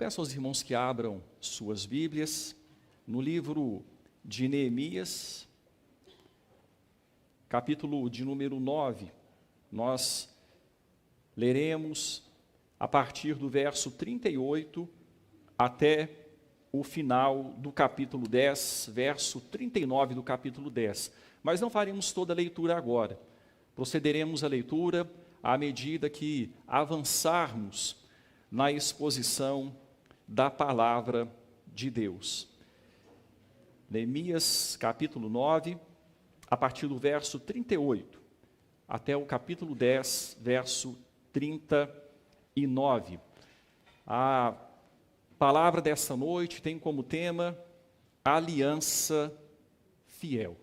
peço aos irmãos que abram suas Bíblias no livro de Neemias, capítulo de número 9. Nós leremos a partir do verso 38 até o final do capítulo 10, verso 39 do capítulo 10. Mas não faremos toda a leitura agora. Procederemos à leitura à medida que avançarmos na exposição da palavra de Deus. Neemias, capítulo 9, a partir do verso 38, até o capítulo 10, verso 39. A palavra dessa noite tem como tema aliança fiel.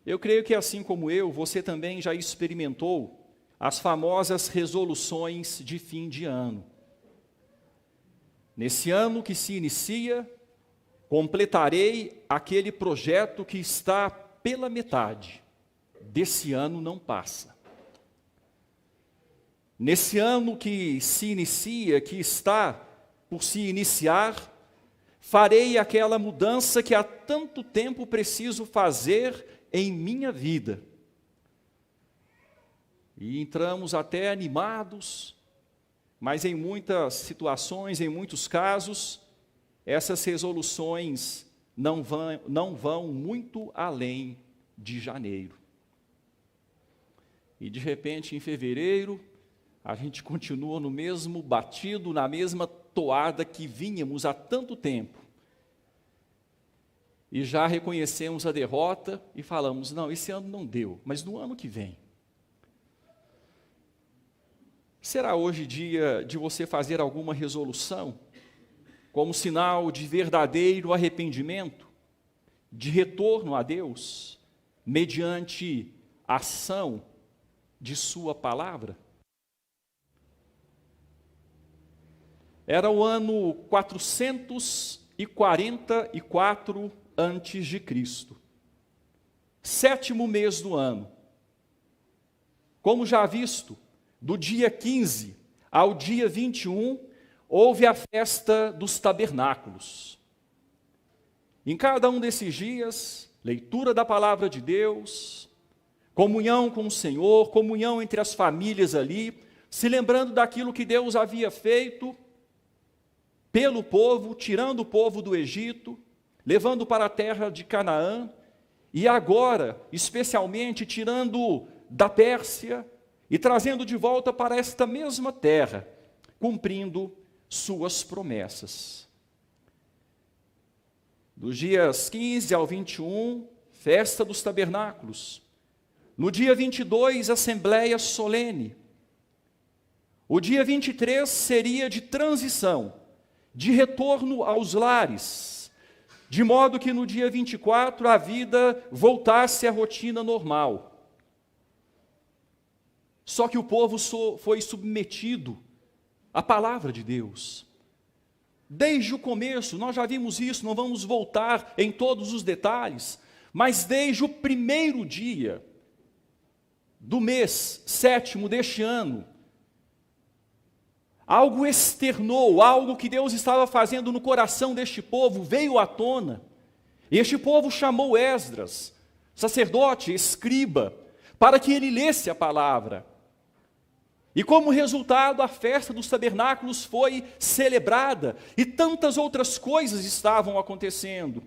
Eu creio que assim como eu, você também já experimentou as famosas resoluções de fim de ano. Nesse ano que se inicia, completarei aquele projeto que está pela metade. Desse ano não passa. Nesse ano que se inicia, que está por se iniciar, farei aquela mudança que há tanto tempo preciso fazer em minha vida. E entramos até animados, mas em muitas situações, em muitos casos, essas resoluções não vão muito além de janeiro. E de repente, em fevereiro, a gente continua no mesmo batido, na mesma toada que vínhamos há tanto tempo. E já reconhecemos a derrota e falamos, não, esse ano não deu, mas no ano que vem. Será hoje dia de você fazer alguma resolução, como sinal de verdadeiro arrependimento, de retorno a Deus, mediante ação de sua palavra? Era o ano 444 antes de Cristo, 7º mês do ano. Como já visto, do dia 15 ao dia 21, houve a festa dos tabernáculos. Em cada um desses dias, leitura da palavra de Deus, comunhão com o Senhor, comunhão entre as famílias ali, se lembrando daquilo que Deus havia feito pelo povo, tirando o povo do Egito, levando para a terra de Canaã, e agora, especialmente, tirando da Pérsia e trazendo de volta para esta mesma terra, cumprindo suas promessas. Dos dias 15 ao 21, festa dos tabernáculos. No dia 22, assembleia solene. O dia 23 seria de transição, de retorno aos lares, de modo que no dia 24 a vida voltasse à rotina normal. Só que o povo foi submetido à palavra de Deus. Desde o começo, nós já vimos isso, não vamos voltar em todos os detalhes, mas desde o primeiro dia do mês 7º deste ano, algo externou, algo que Deus estava fazendo no coração deste povo, veio à tona. Este povo chamou Esdras, sacerdote, escriba, para que ele lesse a palavra. E como resultado, a festa dos tabernáculos foi celebrada, e tantas outras coisas estavam acontecendo.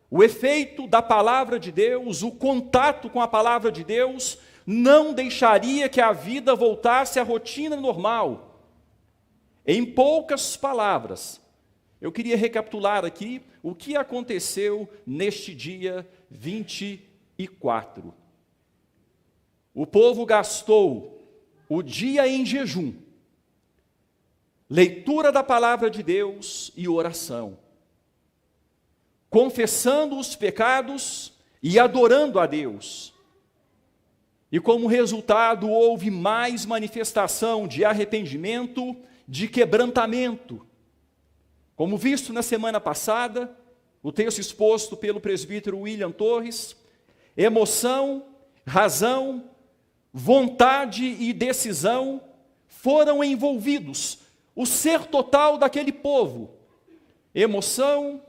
O efeito da palavra de Deus, o contato com a palavra de Deus, não deixaria que a vida voltasse à rotina normal. Em poucas palavras, eu queria recapitular aqui o que aconteceu neste dia 24. O povo gastou o dia em jejum, leitura da palavra de Deus e oração, confessando os pecados e adorando a Deus. E como resultado, houve mais manifestação de arrependimento, de quebrantamento. Como visto na semana passada, o texto exposto pelo presbítero William Torres, emoção, razão, vontade e decisão foram envolvidos o ser total daquele povo. Emoção,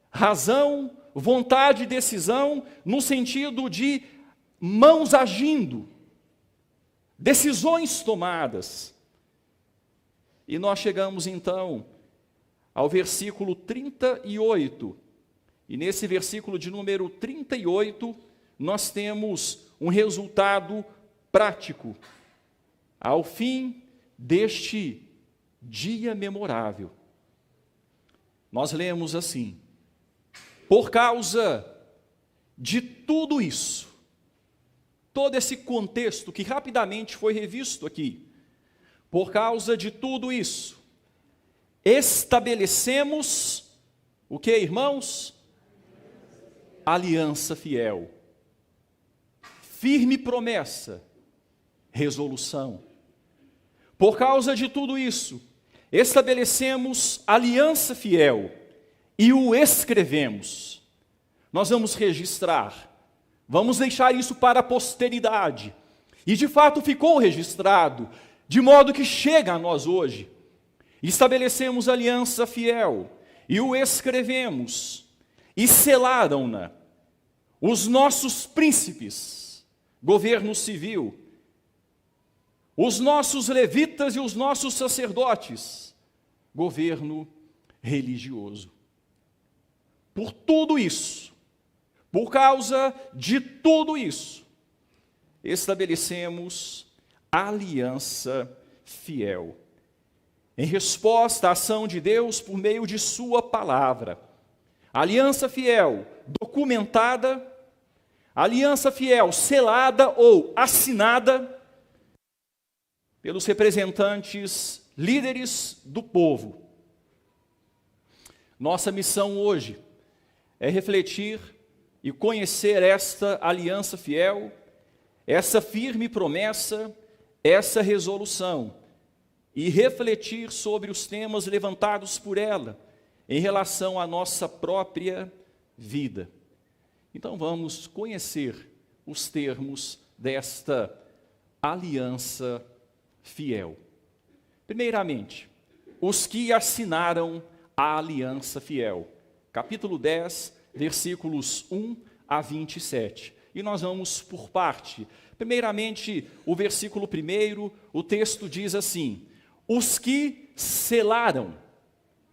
razão, vontade e decisão, no sentido de mãos agindo, decisões tomadas. E nós chegamos então ao versículo 38. E nesse versículo de número 38, nós temos um resultado prático. Ao fim deste dia memorável, nós lemos assim: por causa de tudo isso, todo esse contexto que rapidamente foi revisto aqui, por causa de tudo isso, estabelecemos o que, irmãos? Aliança fiel. Firme promessa, resolução. Por causa de tudo isso, estabelecemos aliança fiel e o escrevemos. Nós vamos registrar, vamos deixar isso para a posteridade. E de fato ficou registrado, de modo que chega a nós hoje. Estabelecemos aliança fiel e o escrevemos, e selaram-na os nossos príncipes, governo civil, os nossos levitas e os nossos sacerdotes, governo religioso. Por tudo isso, por causa de tudo isso, estabelecemos aliança fiel. Em resposta à ação de Deus por meio de sua palavra. Aliança fiel documentada, aliança fiel selada ou assinada pelos representantes líderes do povo. Nossa missão hoje é refletir e conhecer esta aliança fiel, essa firme promessa, essa resolução, e refletir sobre os temas levantados por ela em relação à nossa própria vida. Então vamos conhecer os termos desta aliança fiel. Primeiramente, os que assinaram a aliança fiel. Capítulo 10, versículos 1 a 27. E nós vamos por parte. Primeiramente, o versículo 1, o texto diz assim: os que selaram,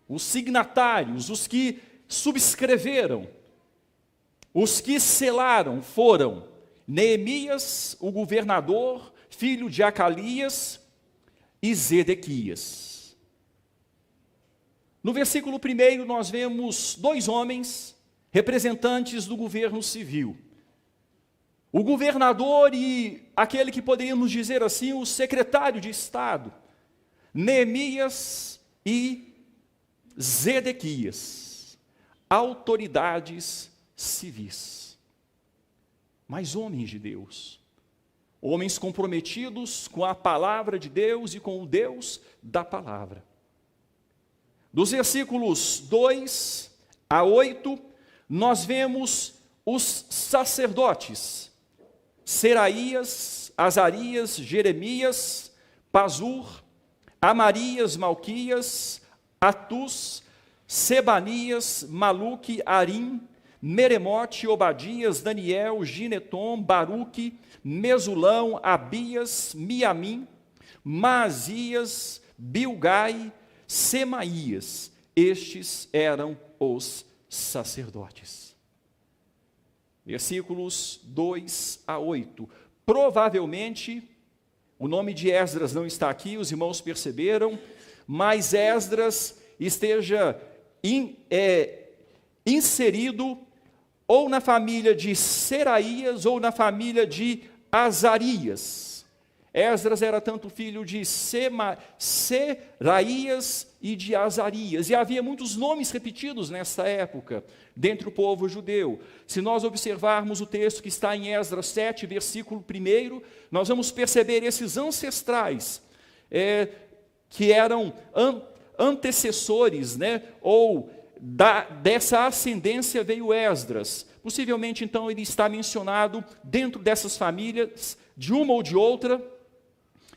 os signatários, os que subscreveram, os que selaram foram Neemias, o governador, filho de Acalias, e Zedequias. No versículo 1 nós vemos dois homens, representantes do governo civil. O governador e aquele que poderíamos dizer assim, o secretário de Estado, Neemias e Zedequias, autoridades civis, mas homens de Deus, homens comprometidos com a palavra de Deus e com o Deus da palavra. Dos versículos 2 a 8, nós vemos os sacerdotes, Seraías, Azarias, Jeremias, Pazur, Amarias, Malquias, Atus, Sebanias, Maluque, Arim, Meremote, Obadias, Daniel, Gineton, Baruque, Mesulão, Abias, Miamim, Maasias, Bilgai, Semaías. Estes eram os sacerdotes. Versículos 2 a 8. Provavelmente, o nome de Esdras não está aqui, os irmãos perceberam, mas Esdras esteja inserido ou na família de Seraías ou na família de Azarias. Esdras era tanto filho de Seraías e de Azarias, e havia muitos nomes repetidos nessa época, dentre o povo judeu. Se nós observarmos o texto que está em Esdras 7, versículo 1, nós vamos perceber esses ancestrais, que eram antecessores, ou dessa ascendência veio Esdras. Possivelmente, então, ele está mencionado dentro dessas famílias, de uma ou de outra,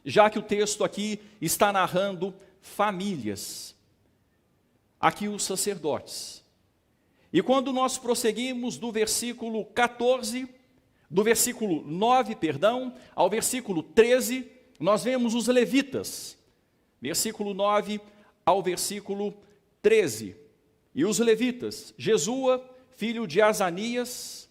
já que o texto aqui está narrando famílias. Aqui os sacerdotes. E quando nós prosseguimos do versículo 14, do versículo 9, perdão, ao versículo 13, nós vemos os levitas. Versículo 9 ao versículo 13. E os levitas, Jesua, filho de Azanias,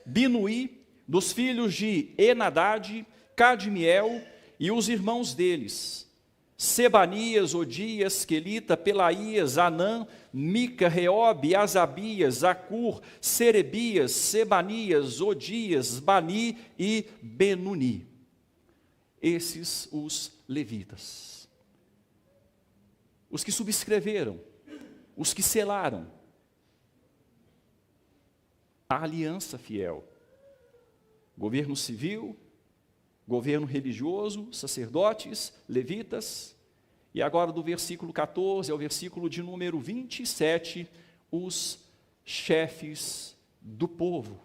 Binuí, dos filhos de Enadade, Cadmiel e os irmãos deles, Sebanias, Odias, Quelita, Pelaías, Anã, Mica, Reobe, Asabias, Acur, Serebias, Sebanias, Odias, Bani e Benuni. Esses os levitas. Os que subscreveram, os que selaram a aliança fiel. Governo civil, governo religioso, sacerdotes, levitas, e agora do versículo 14 ao versículo de número 27, os chefes do povo,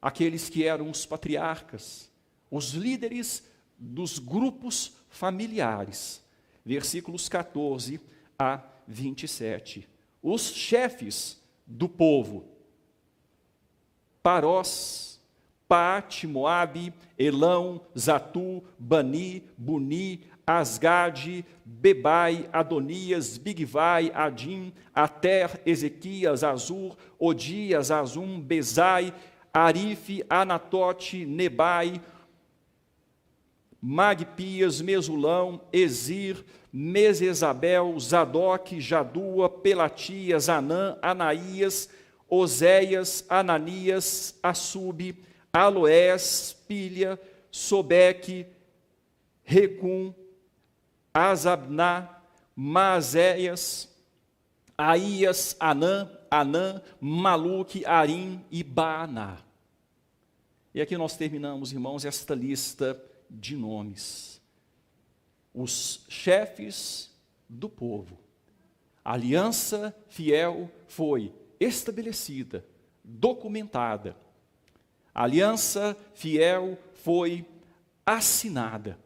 aqueles que eram os patriarcas, os líderes dos grupos familiares, versículos 14 a 27, os chefes do povo, Parós, Paate, Moabe, Elão, Zatu, Bani, Buni, Asgade, Bebai, Adonias, Bigvai, Adim, Ater, Ezequias, Azur, Odias, Azum, Bezai, Arife, Anatote, Nebai, Magpias, Mesulão, Ezir, Mesesabel, Zadok, Jadua, Pelatias, Anã, Anaías, Oséias, Ananias, Assub, Aloés, Pilha, Sobeque, Recum, Azabná, Maazéias, Aías, Anã, Maluque, Arim e Baaná. E aqui nós terminamos, irmãos, esta lista de nomes. Os chefes do povo. A aliança fiel foi estabelecida, documentada. A aliança fiel foi assinada.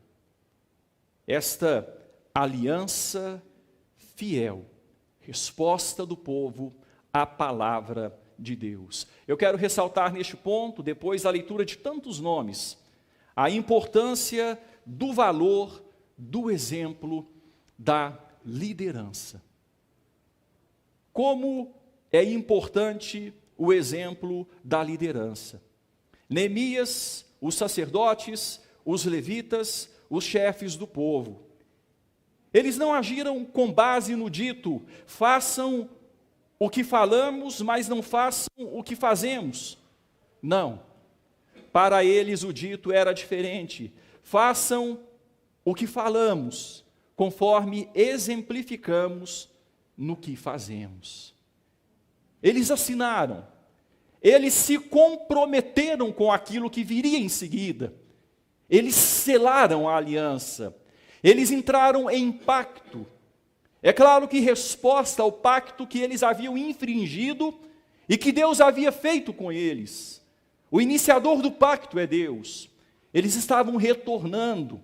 Esta aliança fiel, resposta do povo à palavra de Deus. Eu quero ressaltar neste ponto, depois da leitura de tantos nomes, a importância do valor do exemplo da liderança. Como é importante o exemplo da liderança. Neemias, os sacerdotes, os levitas, os chefes do povo. Eles não agiram com base no dito, façam o que falamos, mas não façam o que fazemos. Não. Para eles o dito era diferente. Façam o que falamos, conforme exemplificamos no que fazemos. Eles assinaram. Eles se comprometeram com aquilo que viria em seguida. Eles selaram a aliança. Eles entraram em pacto. É claro que resposta ao pacto que eles haviam infringido e que Deus havia feito com eles. O iniciador do pacto é Deus. Eles estavam retornando.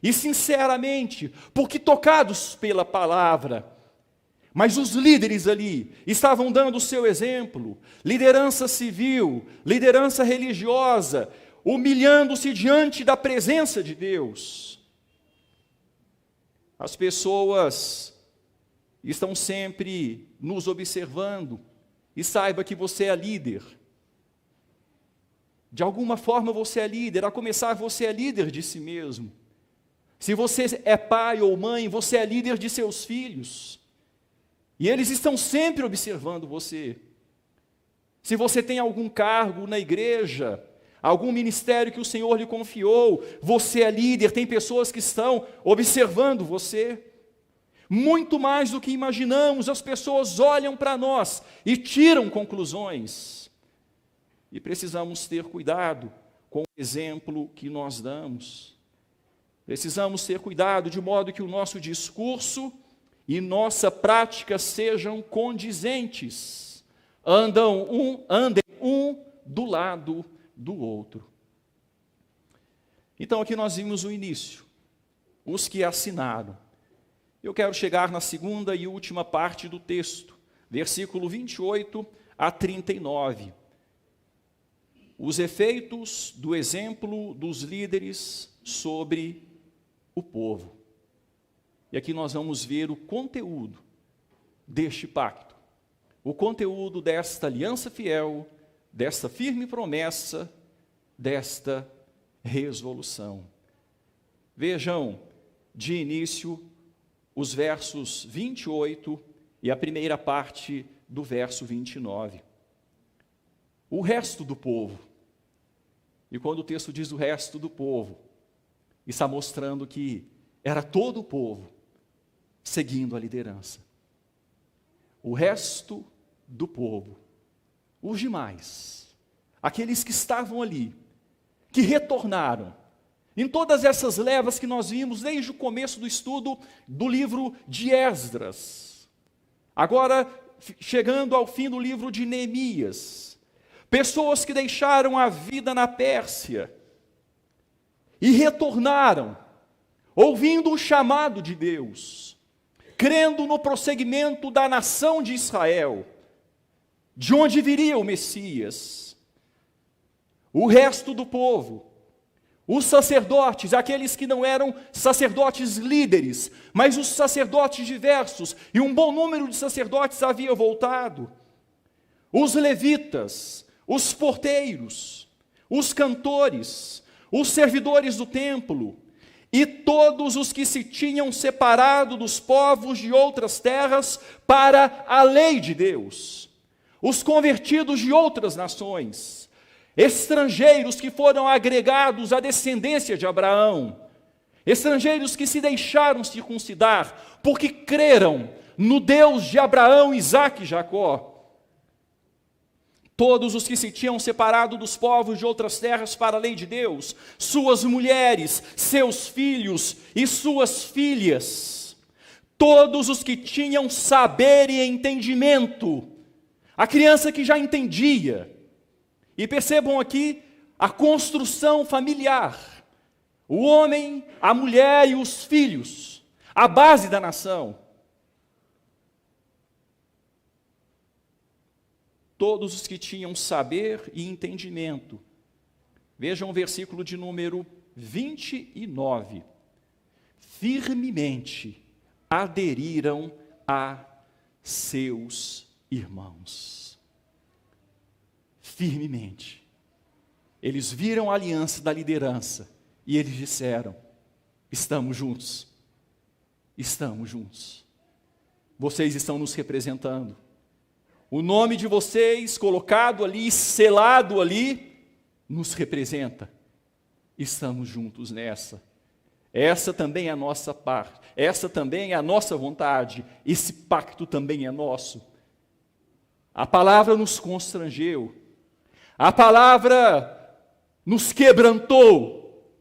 E sinceramente, porque tocados pela palavra. Mas os líderes ali estavam dando o seu exemplo, liderança civil, liderança religiosa, humilhando-se diante da presença de Deus. As pessoas estão sempre nos observando, e saiba que você é líder. De alguma forma você é líder, a começar você é líder de si mesmo. Se você é pai ou mãe, você é líder de seus filhos. E eles estão sempre observando você. Se você tem algum cargo na igreja, algum ministério que o Senhor lhe confiou, você é líder, tem pessoas que estão observando você. Muito mais do que imaginamos, as pessoas olham para nós e tiram conclusões. E precisamos ter cuidado com o exemplo que nós damos. Precisamos ter cuidado de modo que o nosso discurso e nossa prática sejam condizentes, andem um do lado do outro. Então aqui nós vimos o início, os que assinaram. Eu quero chegar na segunda e última parte do texto, versículo 28 a 39. Os efeitos do exemplo dos líderes sobre o povo. E aqui nós vamos ver o conteúdo deste pacto, o conteúdo desta aliança fiel, desta firme promessa, desta resolução. Vejam de início os versos 28 e a primeira parte do verso 29. O resto do povo. E quando o texto diz o resto do povo, está mostrando que era todo o povo seguindo a liderança. O resto do povo, os demais, aqueles que estavam ali, que retornaram, em todas essas levas que nós vimos desde o começo do estudo do livro de Esdras, agora chegando ao fim do livro de Neemias, pessoas que deixaram a vida na Pérsia e retornaram, ouvindo o chamado de Deus, crendo no prosseguimento da nação de Israel, de onde viria o Messias. O resto do povo, os sacerdotes, aqueles que não eram sacerdotes líderes, mas os sacerdotes diversos, e um bom número de sacerdotes havia voltado. Os levitas, os porteiros, os cantores, os servidores do templo, e todos os que se tinham separado dos povos de outras terras para a lei de Deus, os convertidos de outras nações, estrangeiros que foram agregados à descendência de Abraão, estrangeiros que se deixaram circuncidar, porque creram no Deus de Abraão, Isaque e Jacó. Todos os que se tinham separado dos povos de outras terras para a lei de Deus, suas mulheres, seus filhos e suas filhas, todos os que tinham saber e entendimento, a criança que já entendia. E percebam aqui a construção familiar, o homem, a mulher e os filhos, a base da nação. Todos os que tinham saber e entendimento. Vejam o versículo de número 29. Firmemente aderiram a seus irmãos. Firmemente. Eles viram a aliança da liderança e eles disseram: estamos juntos. Estamos juntos. Vocês estão nos representando. O nome de vocês colocado ali, selado ali, nos representa. Estamos juntos nessa. Essa também é a nossa parte. Essa também é a nossa vontade. Esse pacto também é nosso. A palavra nos constrangeu. A palavra nos quebrantou.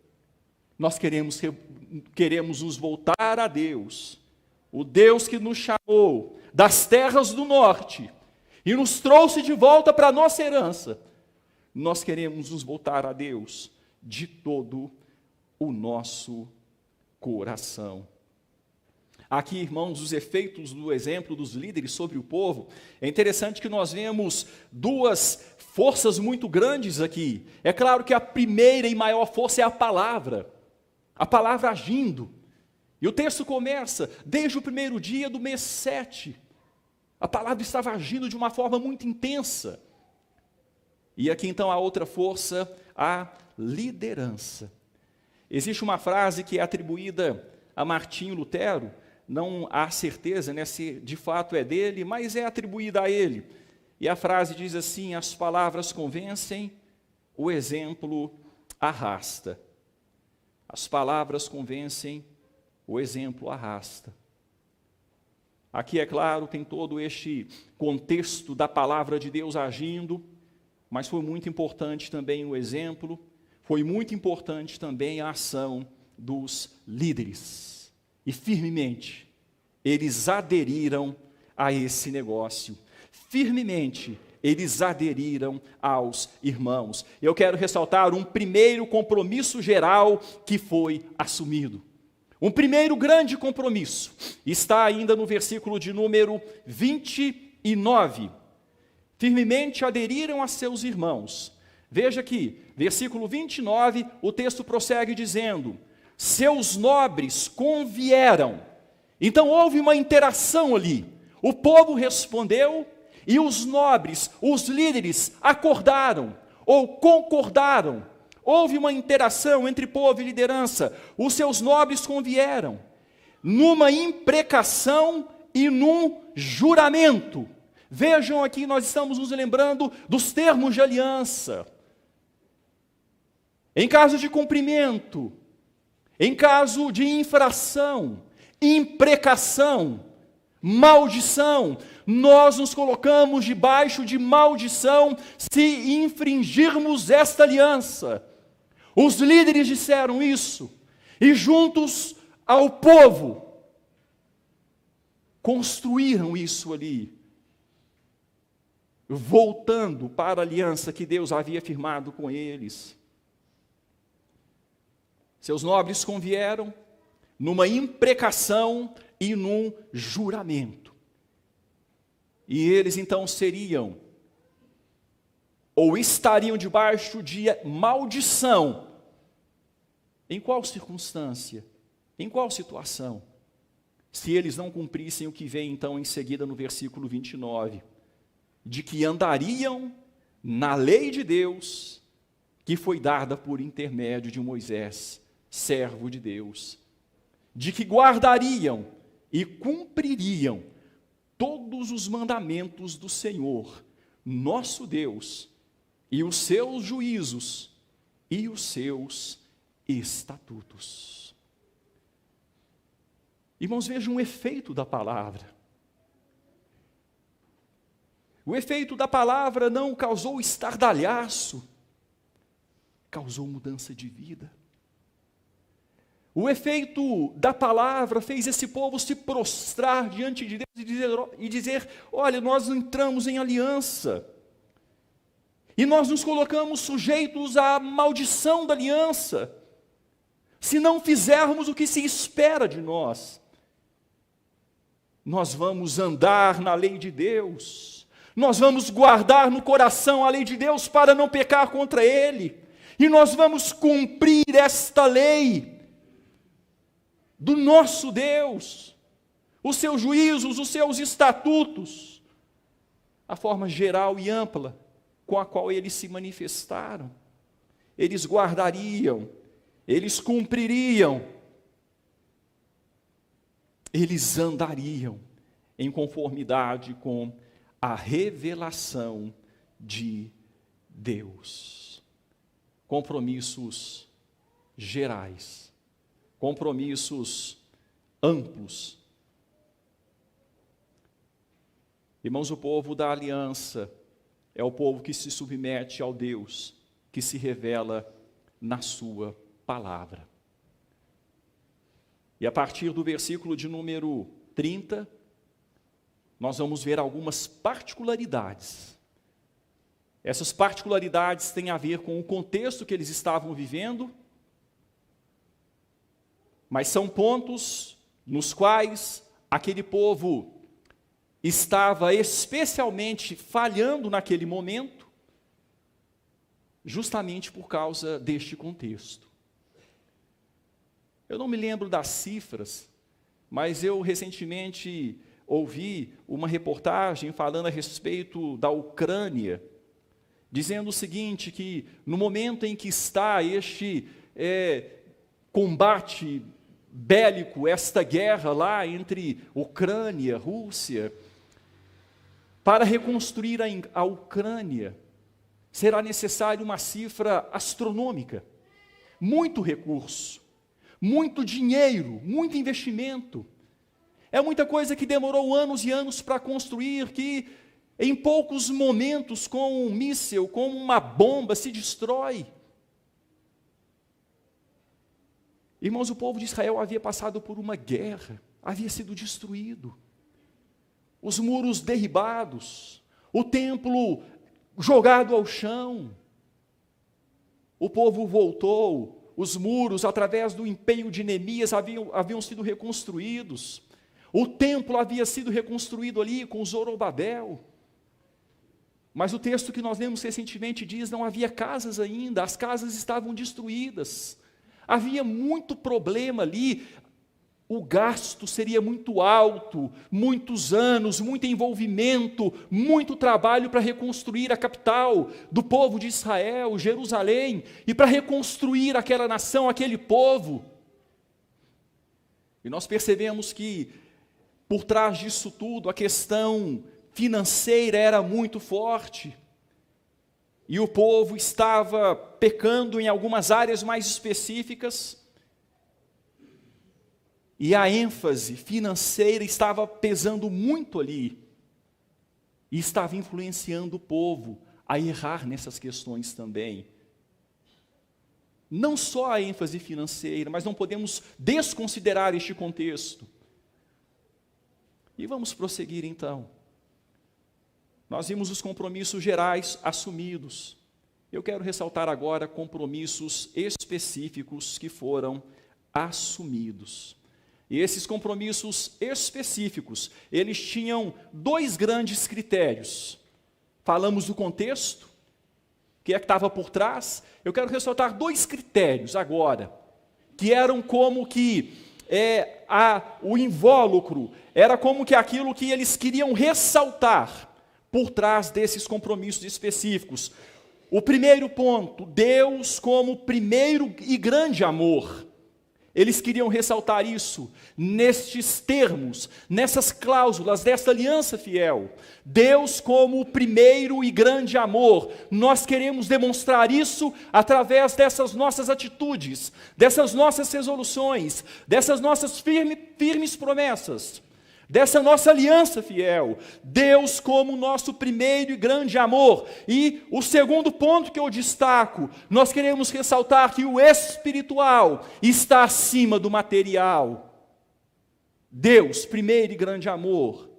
Nós queremos nos voltar a Deus. O Deus que nos chamou das terras do norte e nos trouxe de volta para a nossa herança. Nós queremos nos voltar a Deus de todo o nosso coração. Aqui, irmãos, os efeitos do exemplo dos líderes sobre o povo. É interessante que nós vemos duas forças muito grandes aqui. É claro que a primeira e maior força é a palavra agindo. E o texto começa desde o primeiro dia do mês 7. A palavra estava agindo de uma forma muito intensa. E aqui então a outra força, a liderança. Existe uma frase que é atribuída a Martinho Lutero, não há certeza, né, se de fato é dele, mas é atribuída a ele. E a frase diz assim: as palavras convencem, o exemplo arrasta. As palavras convencem, o exemplo arrasta. Aqui, é claro, tem todo este contexto da palavra de Deus agindo, mas foi muito importante também o exemplo, foi muito importante também a ação dos líderes. E firmemente, eles aderiram a esse negócio. Firmemente, eles aderiram aos irmãos. Eu quero ressaltar um primeiro compromisso geral que foi assumido. Um primeiro grande compromisso está ainda no versículo de número 29. Firmemente aderiram a seus irmãos. Veja aqui, versículo 29, o texto prossegue dizendo: seus nobres convieram. Então houve uma interação ali. O povo respondeu e os nobres, os líderes, acordaram ou concordaram. Houve uma interação entre povo e liderança. Os seus nobres convieram numa imprecação e num juramento. Vejam aqui, nós estamos nos lembrando dos termos de aliança. Em caso de cumprimento, em caso de infração, imprecação, maldição, nós nos colocamos debaixo de maldição se infringirmos esta aliança. Os líderes disseram isso, e juntos ao povo, construíram isso ali, voltando para a aliança que Deus havia firmado com eles. Seus nobres convieram numa imprecação e num juramento. E eles então seriam, ou estariam debaixo de maldição. Em qual circunstância? Em qual situação? Se eles não cumprissem o que vem então em seguida no versículo 29, de que andariam na lei de Deus, que foi dada por intermédio de Moisés, servo de Deus, de que guardariam e cumpririam todos os mandamentos do Senhor, nosso Deus, e os seus juízos e os seus estatutos. Irmãos, vejam o efeito da palavra. O efeito da palavra não causou estardalhaço, causou mudança de vida. O efeito da palavra fez esse povo se prostrar diante de Deus e dizer: olha, nós entramos em aliança, e nós nos colocamos sujeitos à maldição da aliança, se não fizermos o que se espera de nós. Nós vamos andar na lei de Deus, nós vamos guardar no coração a lei de Deus para não pecar contra Ele, e nós vamos cumprir esta lei do nosso Deus, os seus juízos, os seus estatutos, a forma geral e ampla com a qual eles se manifestaram. Eles guardariam, eles cumpririam, eles andariam em conformidade com a revelação de Deus. Compromissos gerais, compromissos amplos. Irmãos, o povo da aliança é o povo que se submete ao Deus que se revela na sua palavra. E a partir do versículo de número 30, nós vamos ver algumas particularidades. Essas particularidades têm a ver com o contexto que eles estavam vivendo, mas são pontos nos quais aquele povo estava especialmente falhando naquele momento, justamente por causa deste contexto. Eu não me lembro das cifras, mas eu recentemente ouvi uma reportagem falando a respeito da Ucrânia, dizendo o seguinte, que no momento em que está este combate bélico, esta guerra lá entre Ucrânia, Rússia, para reconstruir a Ucrânia, será necessário uma cifra astronômica, muito recurso, muito dinheiro, muito investimento. É muita coisa que demorou anos e anos para construir, que em poucos momentos, com um míssil, com uma bomba, se destrói. Irmãos, o povo de Israel havia passado por uma guerra, havia sido destruído, os muros derribados, o templo jogado ao chão. O povo voltou, os muros, através do empenho de Neemias, haviam sido reconstruídos. O templo havia sido reconstruído ali com Zorobabel. Mas o texto que nós lemos recentemente diz: não havia casas ainda, as casas estavam destruídas. Havia muito problema ali, o gasto seria muito alto, muitos anos, muito envolvimento, muito trabalho para reconstruir a capital do povo de Israel, Jerusalém, e para reconstruir aquela nação, aquele povo. E nós percebemos que, por trás disso tudo, a questão financeira era muito forte, e o povo estava pecando em algumas áreas mais específicas, e a ênfase financeira estava pesando muito ali, e estava influenciando o povo a errar nessas questões também. Não só a ênfase financeira, mas não podemos desconsiderar este contexto. E vamos prosseguir então. Nós vimos os compromissos gerais assumidos. Eu quero ressaltar agora compromissos específicos que foram assumidos. E esses compromissos específicos, eles tinham dois grandes critérios. Falamos do contexto, o que é que estava por trás. Eu quero ressaltar dois critérios agora, que eram como que o invólucro, era como que aquilo que eles queriam ressaltar por trás desses compromissos específicos. O primeiro ponto, Deus como primeiro e grande amor. Eles queriam ressaltar isso nestes termos, nessas cláusulas dessa aliança fiel. Deus como o primeiro e grande amor. Nós queremos demonstrar isso através dessas nossas atitudes, dessas nossas resoluções, dessas nossas firmes promessas, dessa nossa aliança fiel. Deus como nosso primeiro e grande amor. E o segundo ponto que eu destaco, nós queremos ressaltar que o espiritual está acima do material. Deus, primeiro e grande amor.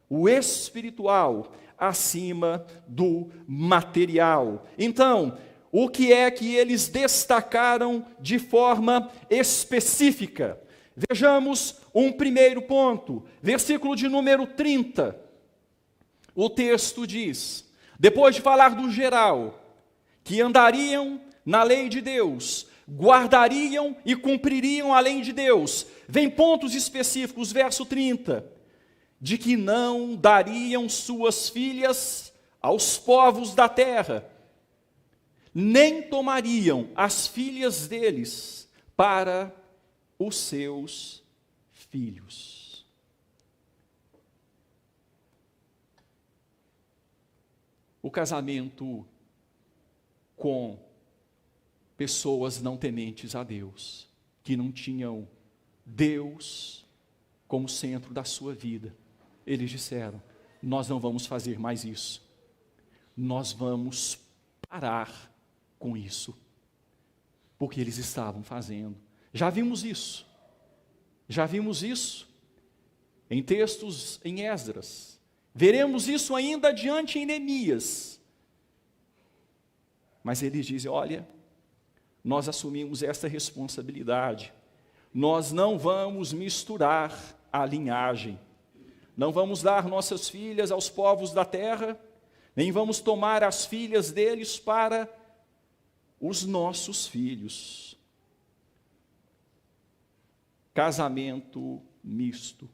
O espiritual acima do material. Então, o que é que eles destacaram de forma específica? Vejamos um primeiro ponto, versículo de número 30. O texto diz, depois de falar do geral, que andariam na lei de Deus, guardariam e cumpririam a lei de Deus, vem pontos específicos, verso 30, de que não dariam suas filhas aos povos da terra, nem tomariam as filhas deles para os seus filhos. O casamento com pessoas não tementes a Deus, que não tinham Deus como centro da sua vida, eles disseram: nós não vamos fazer mais isso, nós vamos parar com isso, porque eles estavam fazendo. Já vimos isso em textos em Esdras, veremos isso ainda adiante em Neemias, mas eles dizem: olha, nós assumimos essa responsabilidade, nós não vamos misturar a linhagem, não vamos dar nossas filhas aos povos da terra, nem vamos tomar as filhas deles para os nossos filhos. Casamento misto.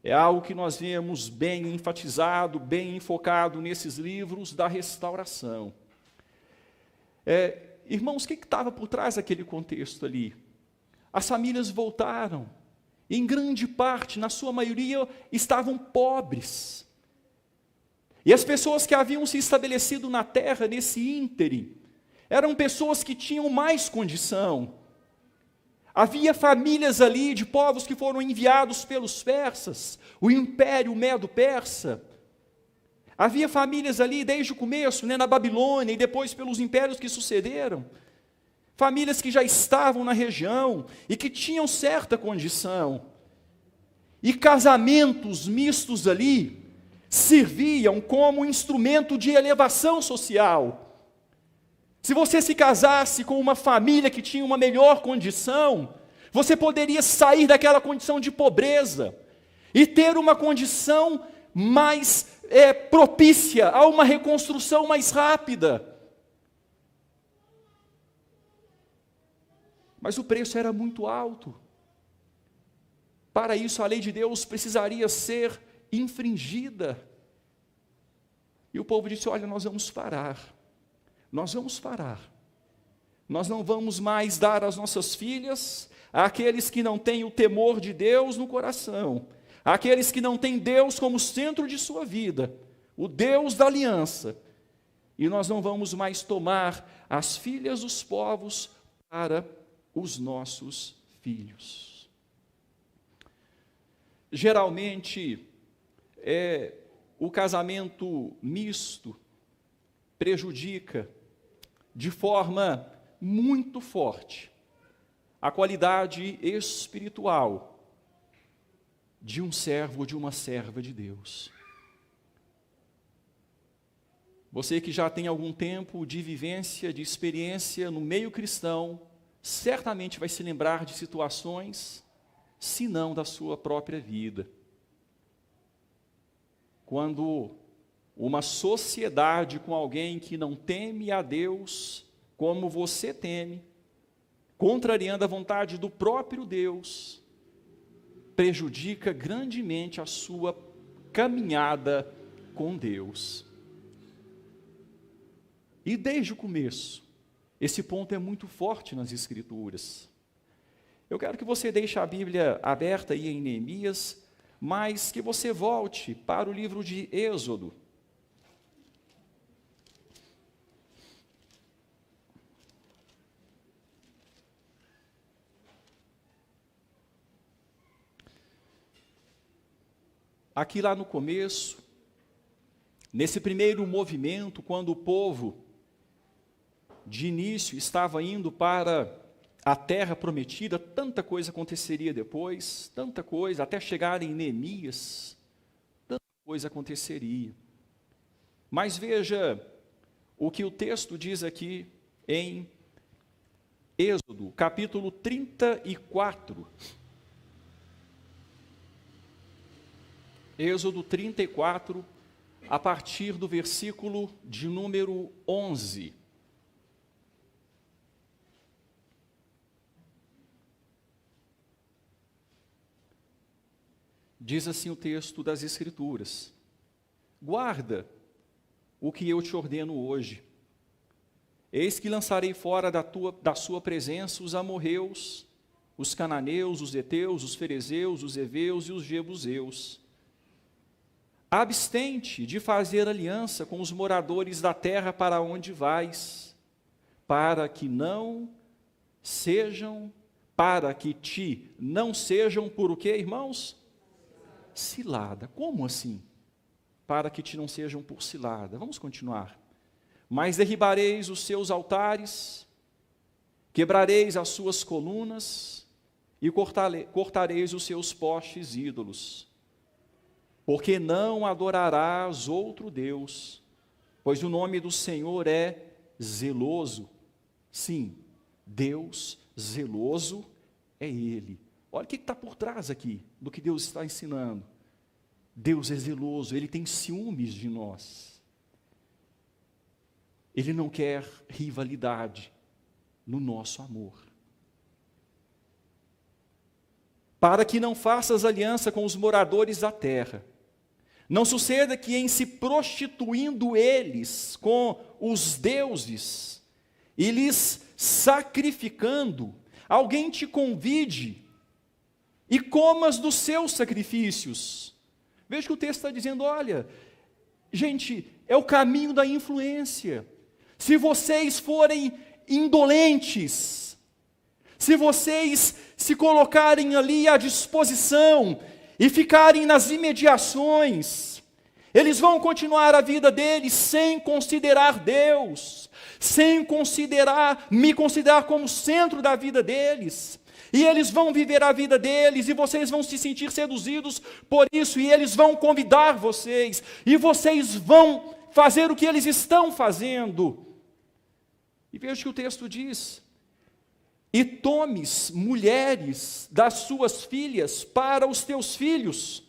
É algo que nós vemos bem enfatizado, bem enfocado nesses livros da restauração. Irmãos, o que estava por trás daquele contexto ali? As famílias voltaram, em grande parte, na sua maioria, estavam pobres. E as pessoas que haviam se estabelecido na terra nesse ínterim, eram pessoas que tinham mais condição. Havia famílias ali de povos que foram enviados pelos persas, o Império Medo-Persa. Havia famílias ali desde o começo, na Babilônia, e depois pelos impérios que sucederam. Famílias que já estavam na região e que tinham certa condição. E casamentos mistos ali serviam como instrumento de elevação social. Se você se casasse com uma família que tinha uma melhor condição, você poderia sair daquela condição de pobreza e ter uma condição mais propícia a uma reconstrução mais rápida. Mas o preço era muito alto. Para isso, a lei de Deus precisaria ser infringida. E o povo disse: olha, nós vamos parar. Nós vamos parar. Nós não vamos mais dar as nossas filhas àqueles que não têm o temor de Deus no coração, àqueles que não têm Deus como centro de sua vida, o Deus da aliança. E nós não vamos mais tomar as filhas dos povos para os nossos filhos. Geralmente, o casamento misto prejudica de forma muito forte a qualidade espiritual de um servo ou de uma serva de Deus. Você que já tem algum tempo de vivência, de experiência no meio cristão, certamente vai se lembrar de situações, se não da sua própria vida. Quando uma sociedade com alguém que não teme a Deus como você teme, contrariando a vontade do próprio Deus, prejudica grandemente a sua caminhada com Deus. E desde o começo, esse ponto é muito forte nas Escrituras. Eu quero que você deixe a Bíblia aberta aí em Neemias, mas que você volte para o livro de Êxodo. Aqui lá no começo, nesse primeiro movimento, quando o povo de início estava indo para a terra prometida, tanta coisa aconteceria depois, tanta coisa, até chegar em Neemias, tanta coisa aconteceria. Mas veja o que o texto diz aqui em Êxodo, capítulo 34. Êxodo 34, a partir do versículo de número 11. Diz assim o texto das Escrituras: guarda o que eu te ordeno hoje. Eis que lançarei fora da sua presença os amorreus, os cananeus, os heteus, os ferezeus, os heveus e os jebuseus. Abstente de fazer aliança com os moradores da terra para onde vais, para que te não sejam por o quê, irmãos? Cilada. Como assim? Para que te não sejam por cilada. Vamos continuar. Mas derribareis os seus altares, quebrareis as suas colunas e cortareis os seus postes ídolos. Porque não adorarás outro Deus, pois o nome do Senhor é zeloso. Sim, Deus zeloso é Ele. Olha o que está por trás aqui, do que Deus está ensinando. Deus é zeloso, Ele tem ciúmes de nós. Ele não quer rivalidade no nosso amor. Para que não faças aliança com os moradores da terra. Não suceda que em se prostituindo eles com os deuses e lhes sacrificando, alguém te convide e comas dos seus sacrifícios. Veja que o texto está dizendo, olha, gente, é o caminho da influência. Se vocês forem indolentes, se vocês se colocarem ali à disposição e ficarem nas imediações, eles vão continuar a vida deles sem considerar Deus, sem me considerar como centro da vida deles. E eles vão viver a vida deles, e vocês vão se sentir seduzidos por isso, e eles vão convidar vocês, e vocês vão fazer o que eles estão fazendo. E veja o que o texto diz: e tomes mulheres das suas filhas para os teus filhos,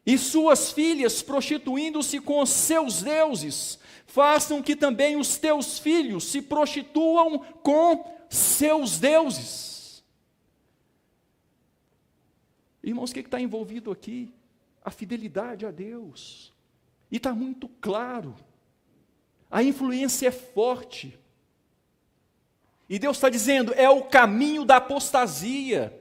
e suas filhas, prostituindo-se com os seus deuses, façam que também os teus filhos se prostituam com seus deuses. Irmãos, o que está envolvido aqui? A fidelidade a Deus. E está muito claro. A influência é forte. E Deus está dizendo, é o caminho da apostasia.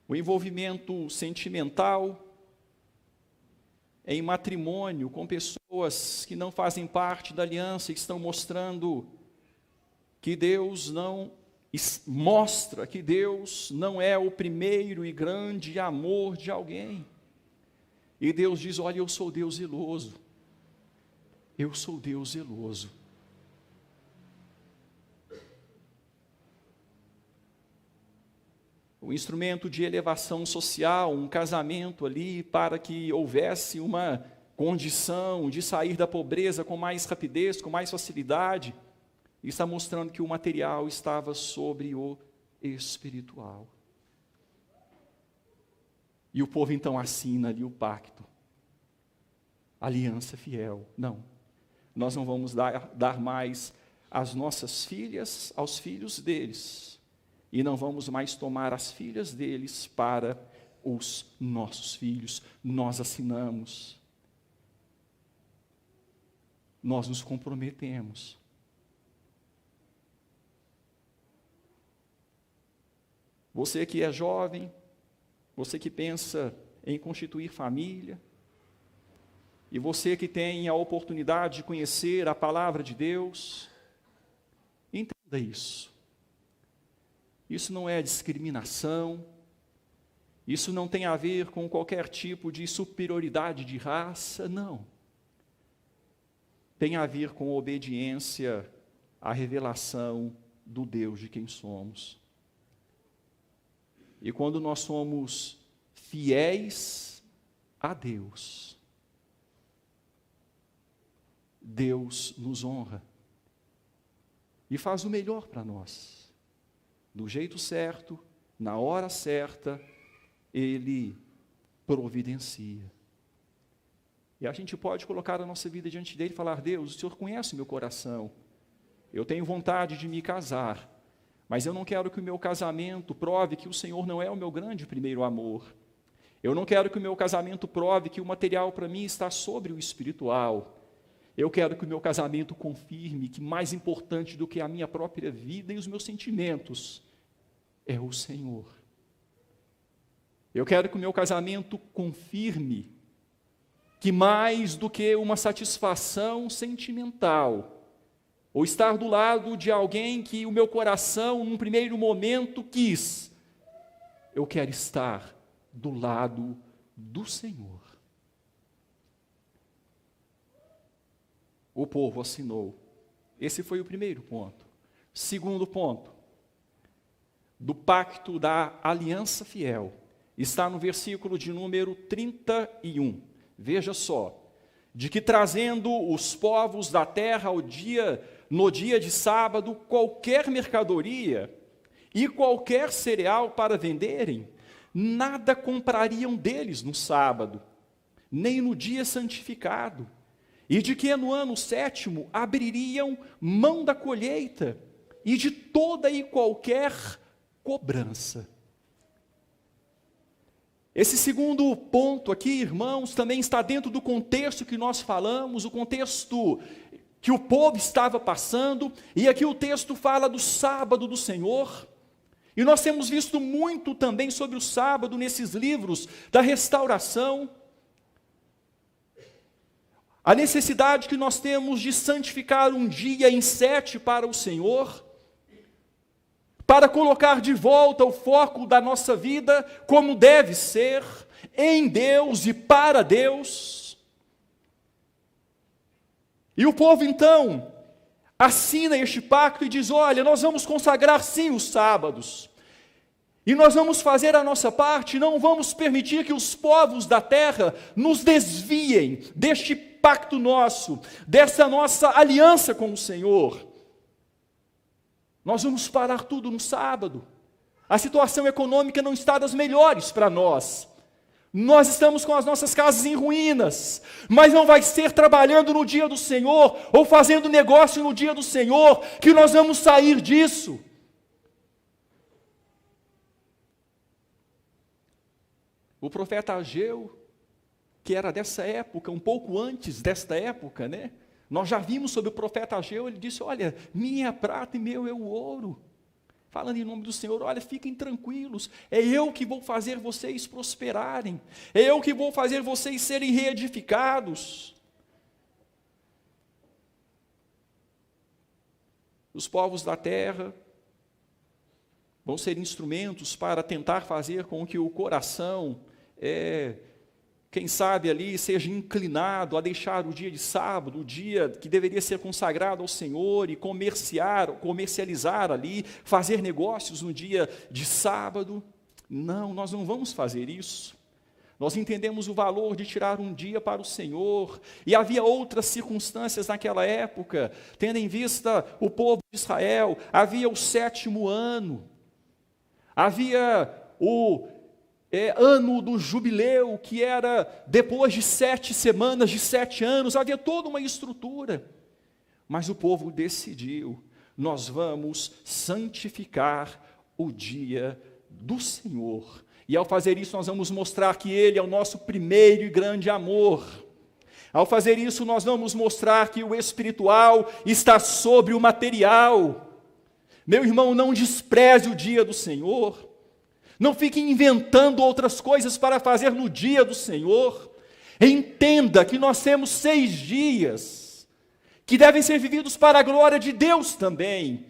O envolvimento sentimental em matrimônio com pessoas que não fazem parte da aliança e que estão mostrando que Deus não mostra que Deus não é o primeiro e grande amor de alguém. E Deus diz, olha, eu sou Deus zeloso. Eu sou Deus zeloso. Um instrumento de elevação social, um casamento ali, para que houvesse uma condição de sair da pobreza com mais rapidez, com mais facilidade, e está mostrando que o material estava sobre o espiritual. E o povo então assina ali o pacto, aliança fiel. Não, nós não vamos dar mais as nossas filhas aos filhos deles, e não vamos mais tomar as filhas deles para os nossos filhos. Nós assinamos, nós nos comprometemos. Você que é jovem, você que pensa em constituir família, e você que tem a oportunidade de conhecer a palavra de Deus, entenda isso. Isso não é discriminação, isso não tem a ver com qualquer tipo de superioridade de raça, não. Tem a ver com obediência à revelação do Deus de quem somos. E quando nós somos fiéis a Deus, Deus nos honra e faz o melhor para nós. Do jeito certo, na hora certa, Ele providencia. E a gente pode colocar a nossa vida diante dele e falar, Deus, o Senhor conhece o meu coração, eu tenho vontade de me casar, mas eu não quero que o meu casamento prove que o Senhor não é o meu grande primeiro amor. Eu não quero que o meu casamento prove que o material para mim está sobre o espiritual. Eu quero que o meu casamento confirme que mais importante do que a minha própria vida e os meus sentimentos é o Senhor. Eu quero que o meu casamento confirme que mais do que uma satisfação sentimental, ou estar do lado de alguém que o meu coração, num primeiro momento, quis, eu quero estar do lado do Senhor. O povo assinou. Esse foi o primeiro ponto. Segundo ponto, do pacto da aliança fiel, está no versículo de número 31. Veja só, de que trazendo os povos da terra no dia de sábado, qualquer mercadoria e qualquer cereal para venderem, nada comprariam deles no sábado, nem no dia santificado, e de que no ano 7º abririam mão da colheita e de toda e qualquer cobrança. Esse segundo ponto aqui, irmãos, também está dentro do contexto que nós falamos, o contexto que o povo estava passando, e aqui o texto fala do sábado do Senhor, e nós temos visto muito também sobre o sábado nesses livros da restauração, a necessidade que nós temos de santificar um dia em 7 para o Senhor, para colocar de volta o foco da nossa vida como deve ser, em Deus e para Deus. E o povo então assina este pacto e diz, olha, nós vamos consagrar sim os sábados. E nós vamos fazer a nossa parte, não vamos permitir que os povos da terra nos desviem deste pacto nosso, dessa nossa aliança com o Senhor. Nós vamos parar tudo no sábado. A situação econômica não está das melhores para nós. Nós estamos com as nossas casas em ruínas, mas não vai ser trabalhando no dia do Senhor, ou fazendo negócio no dia do Senhor, que nós vamos sair disso. O profeta Ageu, que era dessa época, um pouco antes desta época, né? Nós já vimos sobre o profeta Ageu, ele disse, olha, minha é prata e meu é o ouro. Falando em nome do Senhor, olha, fiquem tranquilos, é eu que vou fazer vocês prosperarem, é eu que vou fazer vocês serem reedificados. Os povos da terra vão ser instrumentos para tentar fazer com que o coração, quem sabe ali, seja inclinado a deixar o dia de sábado, o dia que deveria ser consagrado ao Senhor, e comercializar ali, fazer negócios no dia de sábado. Não, nós não vamos fazer isso. Nós entendemos o valor de tirar um dia para o Senhor, e havia outras circunstâncias naquela época, tendo em vista o povo de Israel, havia o 7º ano, havia o ano do jubileu, que era depois de 7 semanas, de 7 anos, havia toda uma estrutura, mas o povo decidiu, nós vamos santificar o dia do Senhor, e ao fazer isso nós vamos mostrar que Ele é o nosso primeiro e grande amor. Ao fazer isso nós vamos mostrar que o espiritual está sobre o material. Meu irmão, não despreze o dia do Senhor, não fique inventando outras coisas para fazer no dia do Senhor. Entenda que nós temos 6 dias, que devem ser vividos para a glória de Deus também.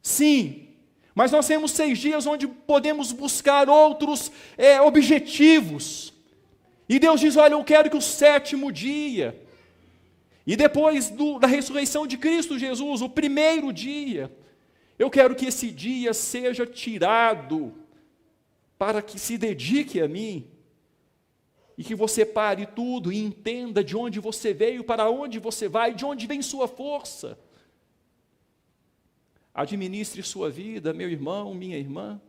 Sim, mas nós temos 6 dias onde podemos buscar outros objetivos. E Deus diz, olha, eu quero que o 7º dia, e depois da ressurreição de Cristo Jesus, o 1º dia, eu quero que esse dia seja tirado, para que se dedique a mim, e que você pare tudo e entenda de onde você veio, para onde você vai, de onde vem sua força. Administre sua vida, meu irmão, minha irmã,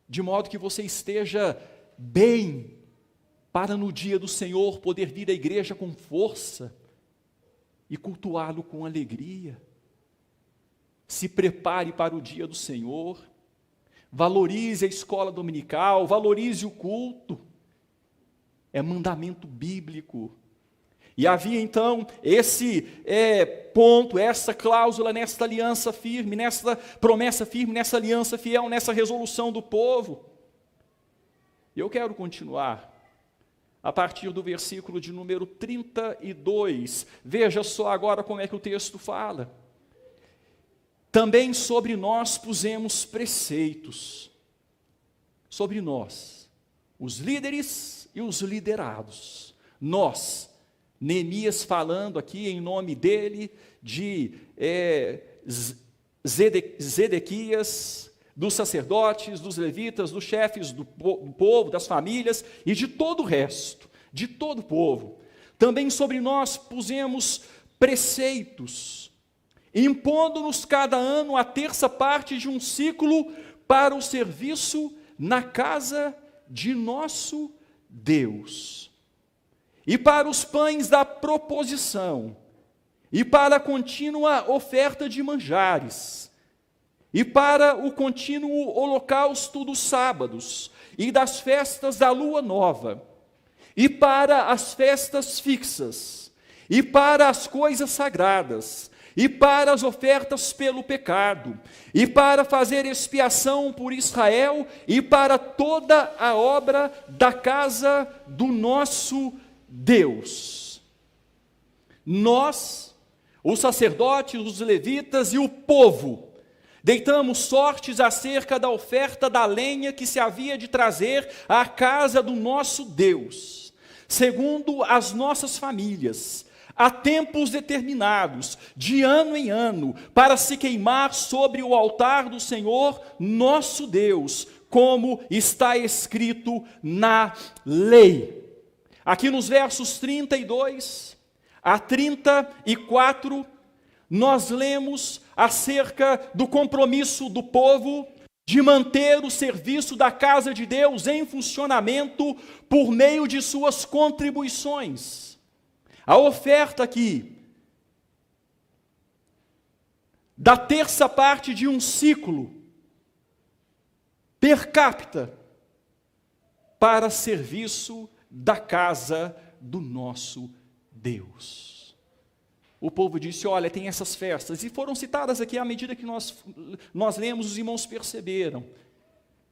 de modo que você esteja bem, para no dia do Senhor poder vir à igreja com força, e cultuá-lo com alegria. Se prepare para o dia do Senhor, valorize a escola dominical, valorize o culto, é mandamento bíblico. E havia então esse ponto, essa cláusula nesta aliança firme, nessa promessa firme, nessa aliança fiel, nessa resolução do povo. E eu quero continuar a partir do versículo de número 32, veja só agora como é que o texto fala. Também sobre nós pusemos preceitos, sobre nós, os líderes e os liderados. Nós, Neemias falando aqui em nome dele, de Zedequias, dos sacerdotes, dos levitas, dos chefes do povo, das famílias e de todo o resto, de todo o povo. Também sobre nós pusemos preceitos, impondo-nos cada ano a 1/3 parte de um ciclo para o serviço na casa de nosso Deus, e para os pães da proposição, e para a contínua oferta de manjares, e para o contínuo holocausto dos sábados, e das festas da lua nova, e para as festas fixas, e para as coisas sagradas, e para as ofertas pelo pecado, e para fazer expiação por Israel, e para toda a obra da casa do nosso Deus. Nós, os sacerdotes, os levitas e o povo, deitamos sortes acerca da oferta da lenha que se havia de trazer à casa do nosso Deus, segundo as nossas famílias, a tempos determinados, de ano em ano, para se queimar sobre o altar do Senhor nosso Deus, como está escrito na lei. Aqui nos versos 32 a 34, nós lemos acerca do compromisso do povo de manter o serviço da casa de Deus em funcionamento por meio de suas contribuições. A oferta aqui da terça parte de um ciclo per capita para serviço da casa do nosso Deus. O povo disse, olha, tem essas festas, e foram citadas aqui à medida que nós lemos, os irmãos perceberam.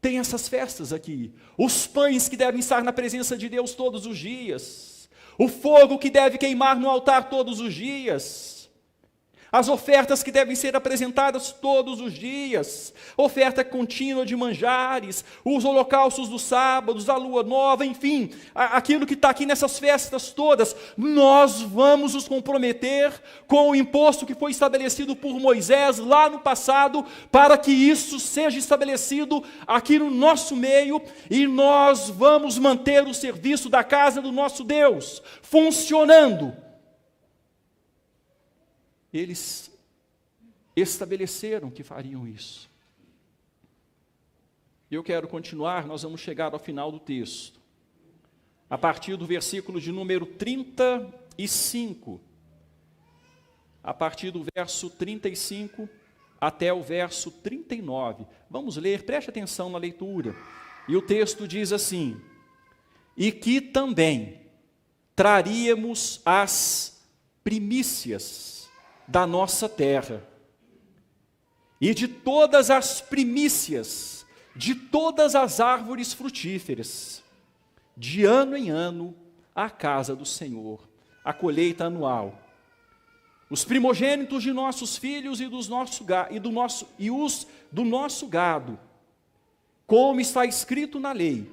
Tem essas festas aqui, os pães que devem estar na presença de Deus todos os dias, o fogo que deve queimar no altar todos os dias, as ofertas que devem ser apresentadas todos os dias, oferta contínua de manjares, os holocaustos dos sábados, a lua nova, enfim, aquilo que está aqui nessas festas todas, nós vamos nos comprometer com o imposto que foi estabelecido por Moisés lá no passado, para que isso seja estabelecido aqui no nosso meio, e nós vamos manter o serviço da casa do nosso Deus funcionando. Eles estabeleceram que fariam isso. Eu quero continuar, nós vamos chegar ao final do texto. A partir do versículo de número 35, a partir do verso 35 até o verso 39. Vamos ler, preste atenção na leitura. E o texto diz assim: e que também traríamos as primícias da nossa terra, e de todas as primícias, de todas as árvores frutíferas, de ano em ano, à casa do Senhor, a colheita anual. Os primogênitos de nossos filhos e do nosso gado, como está escrito na lei,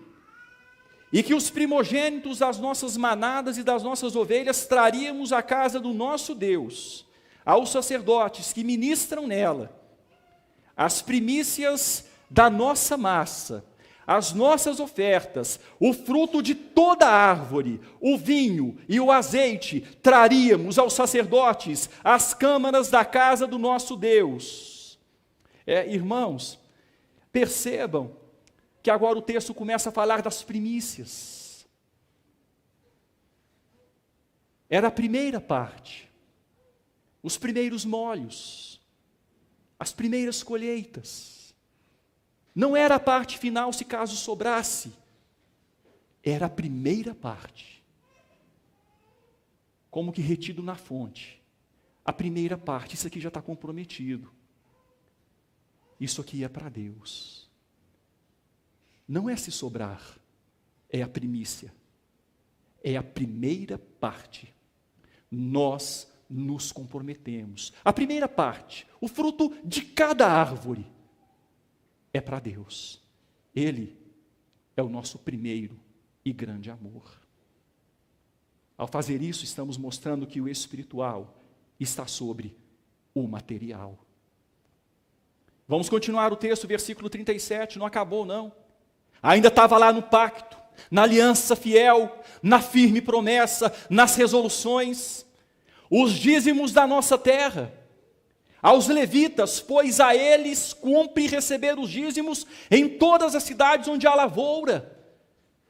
e que os primogênitos das nossas manadas e das nossas ovelhas traríamos à casa do nosso Deus, aos sacerdotes que ministram nela, as primícias da nossa massa, as nossas ofertas, o fruto de toda árvore, o vinho e o azeite, traríamos aos sacerdotes, às câmaras da casa do nosso Deus. Irmãos, percebam que agora o texto começa a falar das primícias. Era a primeira parte. Os primeiros molhos, as primeiras colheitas. Não era a parte final, se caso sobrasse. Era a primeira parte. Como que retido na fonte. A primeira parte, isso aqui já está comprometido. Isso aqui é para Deus. Não é se sobrar, é a primícia. É a primeira parte. Nós nos comprometemos. A primeira parte, o fruto de cada árvore, é para Deus. Ele é o nosso primeiro e grande amor. Ao fazer isso, estamos mostrando que o espiritual está sobre o material. Vamos continuar o texto, versículo 37, não acabou não. Ainda estava lá no pacto, na aliança fiel, na firme promessa, nas resoluções. Os dízimos da nossa terra, aos levitas, pois a eles cumpre receber os dízimos em todas as cidades onde há lavoura.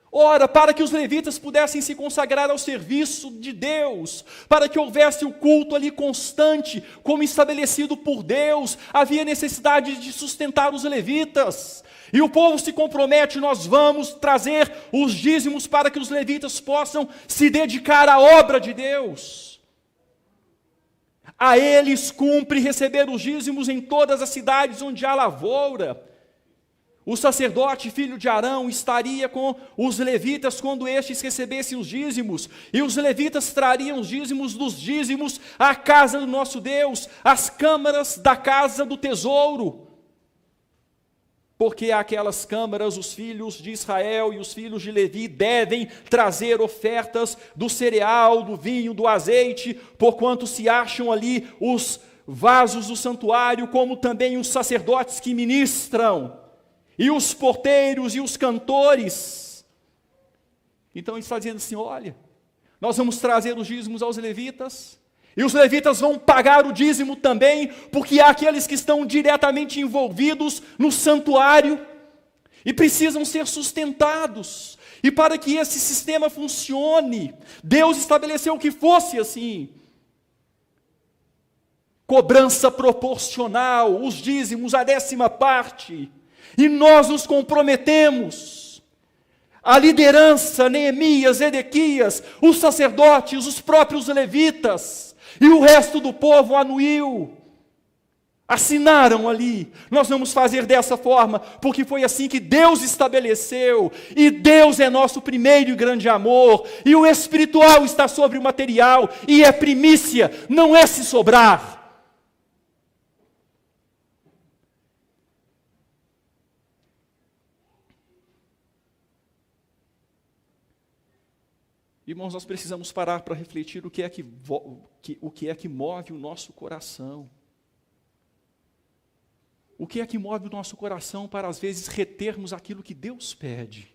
Ora, para que os levitas pudessem se consagrar ao serviço de Deus, para que houvesse o culto ali constante, como estabelecido por Deus, havia necessidade de sustentar os levitas. E o povo se compromete, nós vamos trazer os dízimos para que os levitas possam se dedicar à obra de Deus. A eles cumpre receber os dízimos em todas as cidades onde há lavoura. O sacerdote, filho de Arão, estaria com os levitas quando estes recebessem os dízimos, e os levitas trariam os dízimos dos dízimos à casa do nosso Deus, às câmaras da casa do tesouro. Porque aquelas câmaras, os filhos de Israel e os filhos de Levi devem trazer ofertas do cereal, do vinho, do azeite, porquanto se acham ali os vasos do santuário, como também os sacerdotes que ministram. e os porteiros e os cantores. Então ele está dizendo assim: olha, nós vamos trazer os dízimos aos levitas, e os levitas vão pagar o dízimo também, porque há aqueles que estão diretamente envolvidos no santuário e precisam ser sustentados. E para que esse sistema funcione, Deus estabeleceu que fosse assim. Cobrança proporcional, os dízimos, a 10ª. E nós nos comprometemos. A liderança, Neemias, Edequias, os sacerdotes, os próprios levitas, e o resto do povo anuiu. Assinaram ali: nós vamos fazer dessa forma, porque foi assim que Deus estabeleceu, e Deus é nosso primeiro e grande amor, e o espiritual está sobre o material, e é primícia, não é se sobrar. Irmãos, nós precisamos parar para refletir o que é que move o nosso coração. O que é que move o nosso coração para, às vezes, retermos aquilo que Deus pede?